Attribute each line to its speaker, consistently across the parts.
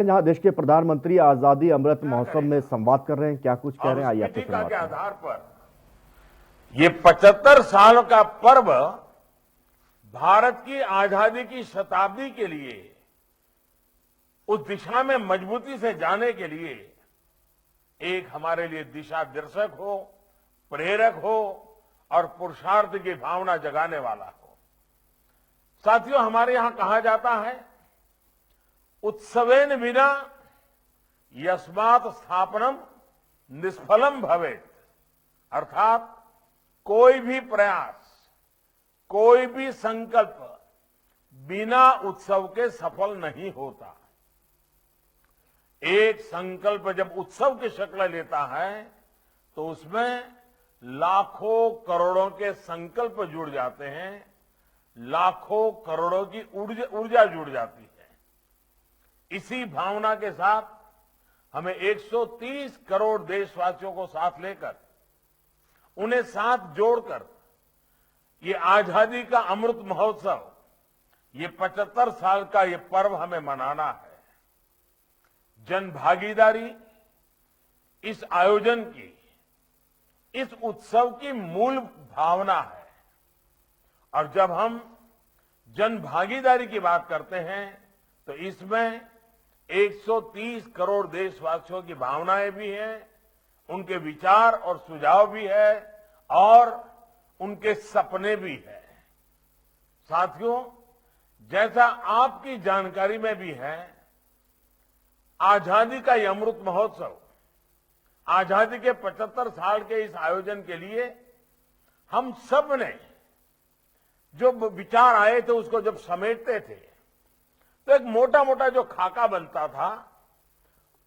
Speaker 1: जहां देश के प्रधानमंत्री आजादी अमृत महोत्सव में संवाद कर रहे हैं, क्या कुछ कह रहे हैं, आइए आपसे
Speaker 2: के
Speaker 1: सुनवाते हैं।
Speaker 2: आधार पर ये 75 साल का पर्व भारत की आजादी की शताब्दी के लिए उस दिशा में मजबूती से जाने के लिए एक हमारे लिए दिशा दर्शक हो, प्रेरक हो और पुरुषार्थ की भावना जगाने वाला हो। साथियों, हमारे यहां कहा जाता है, उत्सवेन विना यस्मात् स्थापनम निष्फलम भवेत्। अर्थात कोई भी प्रयास, कोई भी संकल्प बिना उत्सव के सफल नहीं होता। एक संकल्प जब उत्सव की शक्ल लेता है तो उसमें लाखों करोड़ों के संकल्प जुड़ जाते हैं, लाखों करोड़ों की ऊर्जा जुड़ जाती है। इसी भावना के साथ हमें 130 करोड़ देशवासियों को साथ लेकर, उन्हें साथ जोड़कर ये आजादी का अमृत महोत्सव, ये 75 साल का ये पर्व हमें मनाना है। जन भागीदारी इस आयोजन की, इस उत्सव की मूल भावना है। और जब हम जन भागीदारी की बात करते हैं तो इसमें 130 करोड़ देशवासियों की भावनाएं भी हैं, उनके विचार और सुझाव भी है और उनके सपने भी हैं। साथियों, जैसा आपकी जानकारी में भी है, आजादी का यह अमृत महोत्सव, आजादी के 75 साल के इस आयोजन के लिए हम सब ने जो विचार आए थे उसको जब समेटते थे तो एक मोटा मोटा जो खाका बनता था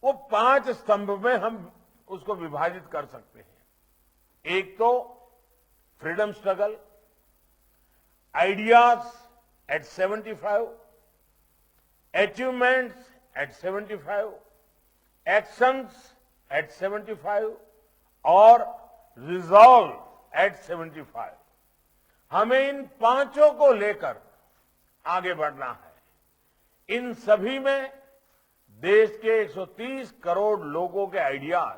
Speaker 2: वो 5 स्तंभ में हम उसको विभाजित कर सकते हैं। एक तो freedom struggle, ideas at 75, achievements at 75, actions at 75 और रिजॉल्व एट 75। हमें इन पांचों को लेकर आगे बढ़ना है। इन सभी में देश के 130 करोड़ लोगों के आइडियाज,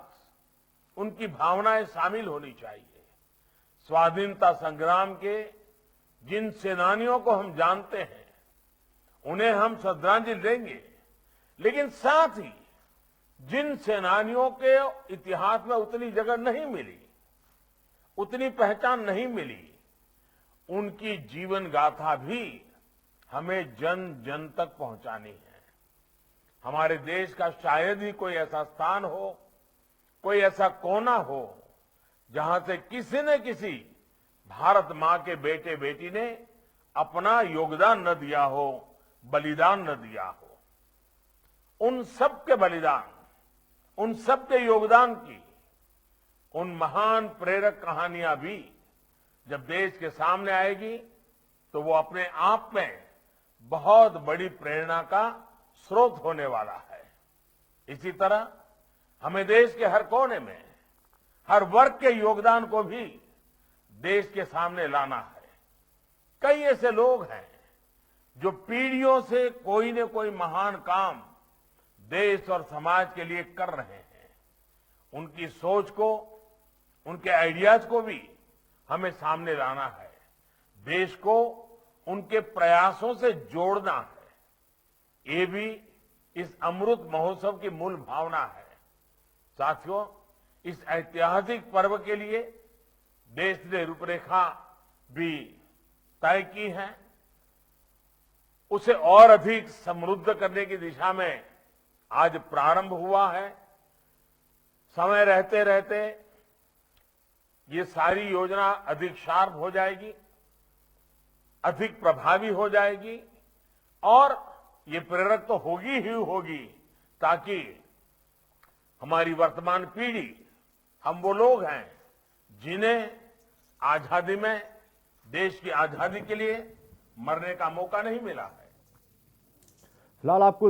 Speaker 2: उनकी भावनाएं शामिल होनी चाहिए। स्वाधीनता संग्राम के जिन सेनानियों को हम जानते हैं उन्हें हम श्रद्धांजलि देंगे, लेकिन साथ ही जिन सेनानियों के इतिहास में उतनी जगह नहीं मिली, उतनी पहचान नहीं मिली, उनकी जीवन गाथा भी हमें जन जन तक पहुंचानी है। हमारे देश का शायद ही कोई ऐसा स्थान हो, कोई ऐसा कोना हो जहां से किसी न किसी भारत मां के बेटे बेटी ने अपना योगदान न दिया हो, बलिदान न दिया हो। उन सब के बलिदान, उन सब के योगदान की उन महान प्रेरक कहानियां भी जब देश के सामने आएगी तो वो अपने आप में बहुत बड़ी प्रेरणा का स्रोत होने वाला है। इसी तरह हमें देश के हर कोने में, हर वर्ग के योगदान को भी देश के सामने लाना है। कई ऐसे लोग हैं जो पीढ़ियों से कोई न कोई महान काम देश और समाज के लिए कर रहे हैं। उनकी सोच को, उनके आइडियाज को भी हमें सामने लाना है। देश को उनके प्रयासों से जोड़ना है। ये भी इस अमृत महोत्सव की मूल भावना है। साथियों, इस ऐतिहासिक पर्व के लिए देश ने रूपरेखा भी तय की है। उसे और अधिक समृद्ध करने की दिशा में आज प्रारंभ हुआ है। समय रहते रहते ये सारी योजना अधिक शार्प हो जाएगी, अधिक प्रभावी हो जाएगी और ये प्रेरक तो होगी ही होगी, ताकि हमारी वर्तमान पीढ़ी, हम वो लोग हैं जिन्हें आजादी में, देश की आजादी के लिए मरने का मौका नहीं मिला है।
Speaker 1: फिलहाल आपको